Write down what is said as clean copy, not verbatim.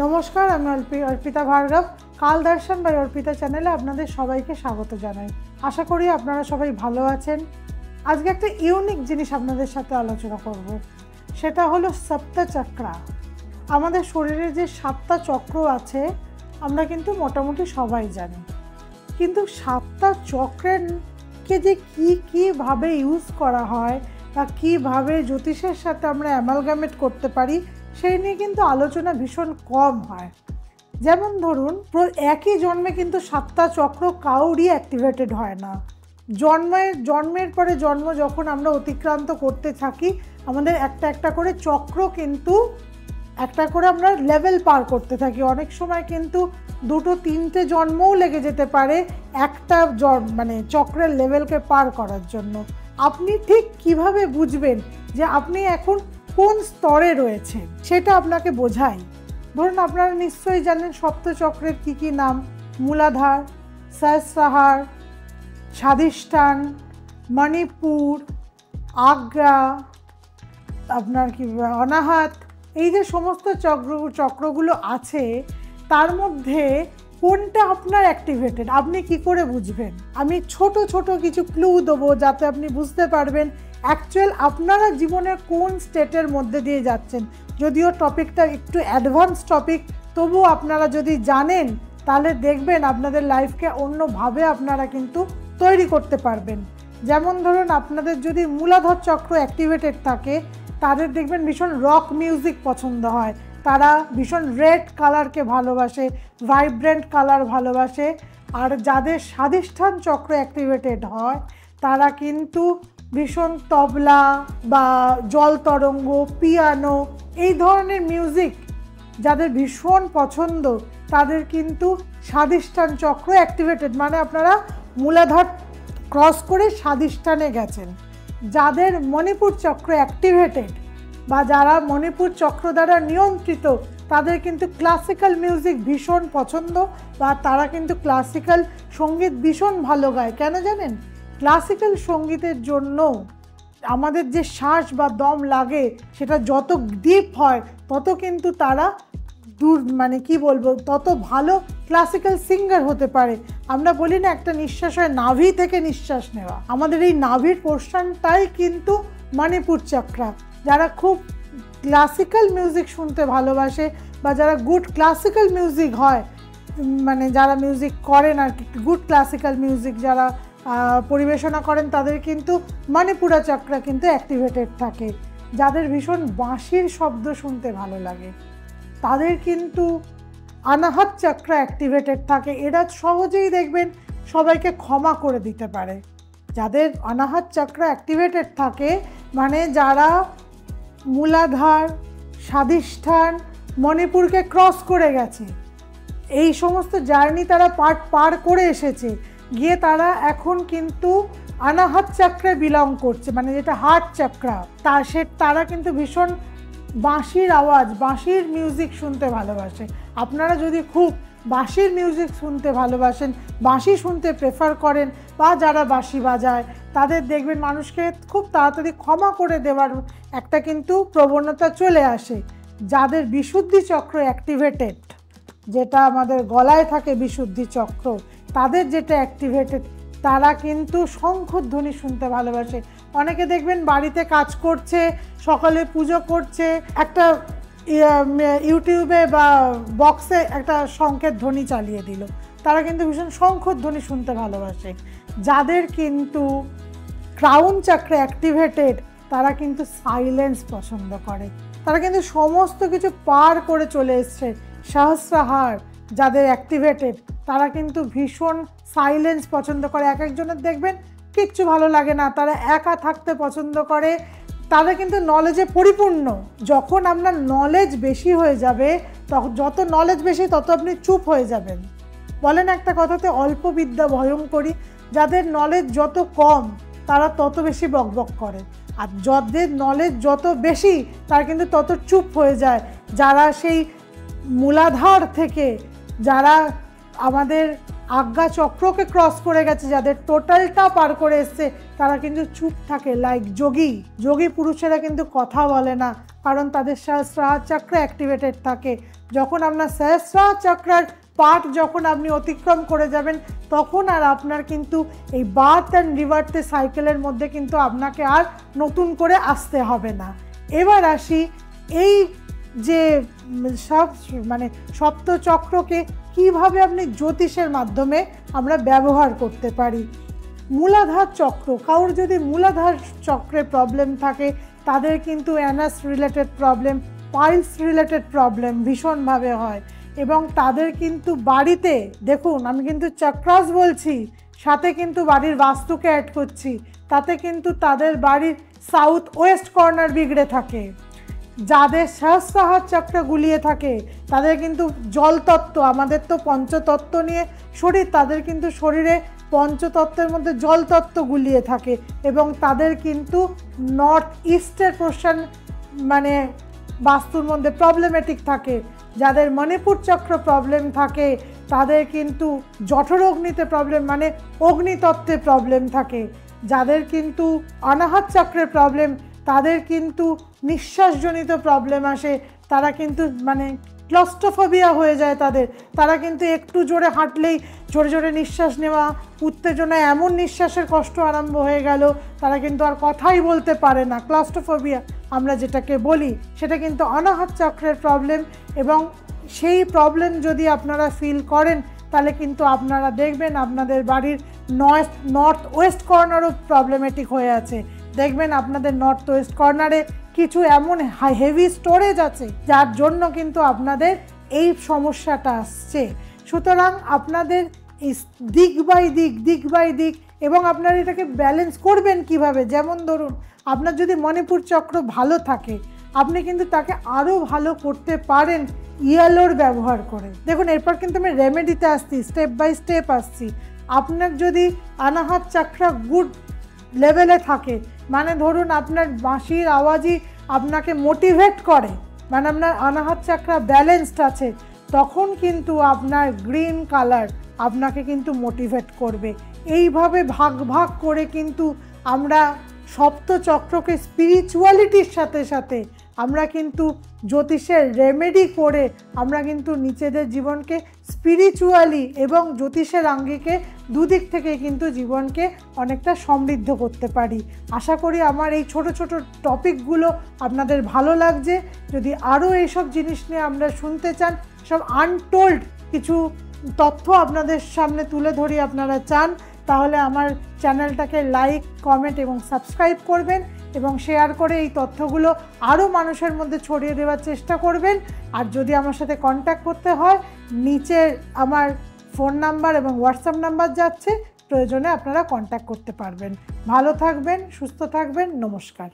নমস্কার, আমি অর্পিতা ভার্গব। কাল দর্শন বাই অর্পিতা চ্যানেলে আপনাদের সবাইকে স্বাগত জানাই। আশা করি আপনারা সবাই ভালো আছেন। আজকে একটা ইউনিক জিনিস আপনাদের সাথে আলোচনা করব, সেটা হলো সপ্তচক্রা। আমাদের শরীরে যে 7টা চক্র আছে আমরা কিন্তু মোটামুটি সবাই জানি, কিন্তু 7টা চক্রকে যে কীভাবে ইউজ করা হয় বা কীভাবে জ্যোতিষের সাথে আমরা অ্যামালগামেট করতে পারি সেই নিয়ে কিন্তু আলোচনা ভীষণ কম হয়। যেমন ধরুন, একই জন্মে কিন্তু 7টা চক্র কাউরই অ্যাক্টিভেটেড হয় না। জন্মের পরে জন্ম যখন আমরা অতিক্রান্ত করতে থাকি, আমাদের একটা একটা করে চক্র কিন্তু একটা করে আমরা লেভেল পার করতে থাকি। অনেক সময় কিন্তু 2-3টে জন্মও লেগে যেতে পারে একটা চক্রের লেভেলকে পার করার জন্য। আপনি ঠিক কিভাবে বুঝবেন যে আপনি এখন কোন স্তরে রয়েছে সেটা আপনাকে বোঝায়। ধরুন, আপনারা নিশ্চয়ই জানেন সপ্তচক্রের কী নাম: মূলাধার, সহস্রার, স্বাধিষ্ঠান, মণিপুর, আজ্ঞা, আপনার অনাহত। এই যে সমস্ত চক্রগুলো আছে, তার মধ্যে কোনটা আপনার অ্যাক্টিভেটেড আপনি কি করে বুঝবেন? আমি ছোট ছোট কিছু ক্লু দেবো যাতে আপনি বুঝতে পারবেন অ্যাকচুয়াল আপনারা জীবনের কোন স্টেটের মধ্যে দিয়ে যাচ্ছেন। যদিও টপিকটা একটু অ্যাডভান্স টপিক, তবুও আপনারা যদি জানেন তাহলে দেখবেন আপনাদের লাইফকে অন্যভাবে আপনারা কিন্তু তৈরি করতে পারবেন। যেমন ধরুন, আপনাদের যদি মূলাধার চক্র অ্যাক্টিভেটেড থাকে, তাদের দেখবেন ভীষণ রক মিউজিক পছন্দ হয়, তারা ভীষণ রেড কালারকে ভালোবাসে, ভাইব্রেন্ট কালার ভালোবাসে। আর যাদের স্বাধিষ্ঠান চক্র অ্যাক্টিভেটেড হয় তারা কিন্তু ভীষণ তবলা বা জল তরঙ্গ, পিয়ানো, এই ধরনের মিউজিক যাদের ভীষণ পছন্দ, তাদের কিন্তু স্বাধিষ্ঠান চক্র অ্যাক্টিভেটেড, মানে আপনারা মূলাধার ক্রস করে স্বাধিষ্ঠানে গেছেন। যাদের মণিপুর চক্র অ্যাক্টিভেটেড বা যারা মণিপুর চক্র দ্বারা নিয়ন্ত্রিত, তাদের কিন্তু ক্লাসিক্যাল মিউজিক ভীষণ পছন্দ বা তারা কিন্তু ক্লাসিক্যাল সঙ্গীত ভীষণ ভালো গায়। কেন জানেন? ক্লাসিক্যাল সঙ্গীতের জন্য আমাদের যে শ্বাস বা দম লাগে সেটা যত ডিপ হয় তত কিন্তু তারা তত ভালো ক্লাসিক্যাল সিঙ্গার হতে পারে। আমরা বলি না, একটা নিঃশ্বাস হয় নাভি থেকে নিঃশ্বাস নেওয়া। আমাদের এই নাভির পোর্শনটাই কিন্তু মণিপুর চক্রা। যারা খুব ক্লাসিক্যাল মিউজিক শুনতে ভালোবাসে বা যারা গুড ক্লাসিক্যাল মিউজিক হয়, যারা মিউজিক করেন আর কি, গুড ক্লাসিক্যাল মিউজিক যারা পরিবেশনা করেন, তাদের কিন্তু মণিপুরা চক্রা কিন্তু অ্যাক্টিভেটেড থাকে। যাদের ভীষণ বাঁশির শব্দ শুনতে ভালো লাগে তাদের কিন্তু অনাহত চক্রা অ্যাক্টিভেটেড থাকে। এরা সহজেই দেখবেন সবাইকে ক্ষমা করে দিতে পারে। যাদের অনাহত চক্রা অ্যাক্টিভেটেড থাকে, মানে যারা মূলাধার, স্বাধিষ্ঠান, মণিপুরকে ক্রস করে গেছে, এই সমস্ত জার্নি তারা পার করে এসেছে, গিয়ে তারা এখন কিন্তু অনাহত চক্রে বিলং করছে, যেটা হার্ট চক্রা। তারা কিন্তু ভীষণ বাঁশির আওয়াজ, বাঁশির মিউজিক শুনতে ভালোবাসে। আপনারা যদি খুব বাঁশির মিউজিক শুনতে ভালোবাসেন, বাঁশি শুনতে প্রেফার করেন, বা যারা বাঁশি বাজায়, তাদের দেখবেন মানুষকে খুব তাড়াতাড়ি ক্ষমা করে দেওয়ার একটা কিন্তু প্রবণতা চলে আসে। যাদের বিশুদ্ধি চক্র অ্যাক্টিভেটেড, যেটা আমাদের গলায় থাকে বিশুদ্ধি চক্র, তাদের যেটা অ্যাক্টিভেটেড, তারা কিন্তু শঙ্খধ্বনি শুনতে ভালোবাসে। অনেকে দেখবেন বাড়িতে কাজ করছে, সকালে পুজো করছে, একটা ইউটিউবে বা বক্সে একটা শঙ্খের ধ্বনি চালিয়ে দিল, তারা কিন্তু ভীষণ শঙ্খধ্বনি শুনতে ভালোবাসে। যাদের কিন্তু ক্রাউন চক্র অ্যাক্টিভেটেড, তারা কিন্তু সাইলেন্স পছন্দ করে, তারা কিন্তু সমস্ত কিছু পার করে চলে এসছে। সহস্রার যাদের অ্যাক্টিভেটেড, তারা কিন্তু ভীষণ সাইলেন্স পছন্দ করে। এক একজনের দেখবেন কিচ্ছু ভালো লাগে না, তারা একা থাকতে পছন্দ করে, তারা কিন্তু নলেজে পরিপূর্ণ। যখন আপনার নলেজ বেশি হয়ে যাবে, তখন যত নলেজ বেশি তত আপনি চুপ হয়ে যাবেন। বলেন একটা কথাতে, অল্প বিদ্যা ভয়ঙ্করী। যাদের নলেজ যত কম তারা তত বেশি বকবক করে, আর যাদের নলেজ যত বেশি তারা কিন্তু তত চুপ হয়ে যায়। যারা সেই মূলাধার থেকে, যারা আমাদের আজ্ঞা চক্রকে ক্রস করে গেছে, যাদের টোটালটা পার করে এসছে, তারা কিন্তু চুপ থাকে, লাইক যোগী পুরুষেরা কিন্তু কথা বলে না, কারণ তাদের সহস্রার চক্র অ্যাক্টিভেটেড থাকে। যখন আপনার সহস্রার চক্রার পার্ট যখন আপনি অতিক্রম করে যাবেন, তখন আর আপনার কিন্তু এই বার্থ অ্যান্ড রিভার্থ সাইকেলের মধ্যে কিন্তু আপনাকে আর নতুন করে আসতে হবে না। এবার আসি এই যে সপ্তচক্রকে কিভাবে আপনি জ্যোতিষের মাধ্যমে আমরা ব্যবহার করতে পারি। মূলাধার চক্র, কারোর যদি মূলাধার চক্রে প্রবলেম থাকে তাদের কিন্তু Anas related problem, piles related problem ভীষণভাবে হয়, এবং তাদের কিন্তু বাড়িতে, দেখুন আমি কিন্তু চক্রাস বলছি, সাথে কিন্তু বাড়ির বাস্তুকে অ্যাড করছি, তাতে কিন্তু তাদের বাড়ির সাউথ ওয়েস্ট কর্নার বিগড়ে থাকে। যাদের সহস্রার চক্র গুলিয়ে থাকে তাদের কিন্তু জলতত্ত্ব, আমাদের তো পঞ্চতত্ত্ব নিয়ে শরীর, তাদের কিন্তু শরীরে পঞ্চতত্ত্বের মধ্যে জলতত্ত্ব গুলিয়ে থাকে, এবং তাদের কিন্তু নর্থ ইস্টের পোর্শন মানে বাস্তুর মধ্যে প্রবলেমেটিক থাকে। যাদের মণিপুর চক্র প্রবলেম থাকে তাদের কিন্তু জঠরগ্নিতে প্রবলেম মানে অগ্নিতত্ত্বে প্রবলেম থাকে। যাদের কিন্তু অনাহত চক্রের প্রবলেম তাদের কিন্তু নিঃশ্বাসজনিত প্রবলেম আসে, তারা কিন্তু মানে ক্লস্ট্রোফোবিয়া হয়ে যায় তারা কিন্তু একটু জোরে হাঁটলেই জোরে জোরে নিঃশ্বাস নেওয়া, উত্তেজনায় এমন নিঃশ্বাসের কষ্ট আরম্ভ হয়ে গেল তারা কিন্তু আর কথাই বলতে পারে না। ক্লস্ট্রোফোবিয়া আমরা যেটাকে বলি সেটা কিন্তু অনাহত চক্রের প্রবলেম, এবং সেই প্রবলেম যদি আপনারা ফিল করেন তাহলে কিন্তু আপনারা দেখবেন আপনাদের বাড়ির নর্থ ওয়েস্ট কর্নারও প্রবলেমেটিক হয়ে আছে। দেখবেন আপনাদের নর্থ ওয়েস্ট কর্নারে কিছু এমন হেভি স্টোরেজ আছে যার জন্য কিন্তু আপনাদের এই সমস্যাটা আসছে। সুতরাং আপনাদের এই দিক বাই দিক এবং আপনারা এটাকে ব্যালেন্স করবেন কিভাবে, যেমন ধরুন আপনার যদি মণিপুর চক্র ভালো থাকে আপনি কিন্তু তাকে আরও ভালো করতে পারেন ইয়েলোর ব্যবহার করে। দেখুন এরপর কিন্তু আমি রেমেডিতে আসছি, স্টেপ বাই স্টেপ আসছি। আপনার যদি অনাহত চক্র গুড লেভেলে থাকে, মানে ধরুন আপনার বাঁশির আওয়াজই আপনাকে মোটিভেট করে, মানে আপনার অনাহত চক্র ব্যালেন্সড আছে, তখন কিন্তু আপনার গ্রিন কালার আপনাকে কিন্তু মোটিভেট করবে। এইভাবে ভাগ করে কিন্তু আমরা সপ্তচক্রকে স্পিরিচুয়ালিটির সাথে সাথে আমরা কিন্তু জ্যোতিষের রেমেডি করে আমরা কিন্তু নিজেদের জীবনকে স্পিরিচুয়ালি এবং জ্যোতিষের আঙ্গিকে দুদিক থেকে কিন্তু জীবনকে অনেকটা সমৃদ্ধ করতে পারি। আশা করি আমার এই ছোট ছোট টপিকগুলো আপনাদের ভালো লাগছে। যদি আরও এইসব জিনিস নিয়ে আমরা শুনতে চান, সব আনটোল্ড কিছু তথ্য আপনাদের সামনে তুলে ধরি আপনারা চান, তাহলে আমার চ্যানেলটাকে লাইক, কমেন্ট এবং সাবস্ক্রাইব করবেন, এবং শেয়ার করে এই তথ্যগুলো আরও মানুষের মধ্যে ছড়িয়ে দেওয়ার চেষ্টা করবেন। আর যদি আমার সাথে কন্ট্যাক্ট করতে হয়, নিচে আমার ফোন নাম্বার এবং হোয়াটসঅ্যাপ নাম্বার যাচ্ছে, প্রয়োজনে আপনারা কন্ট্যাক্ট করতে পারবেন। ভালো থাকবেন, সুস্থ থাকবেন, নমস্কার।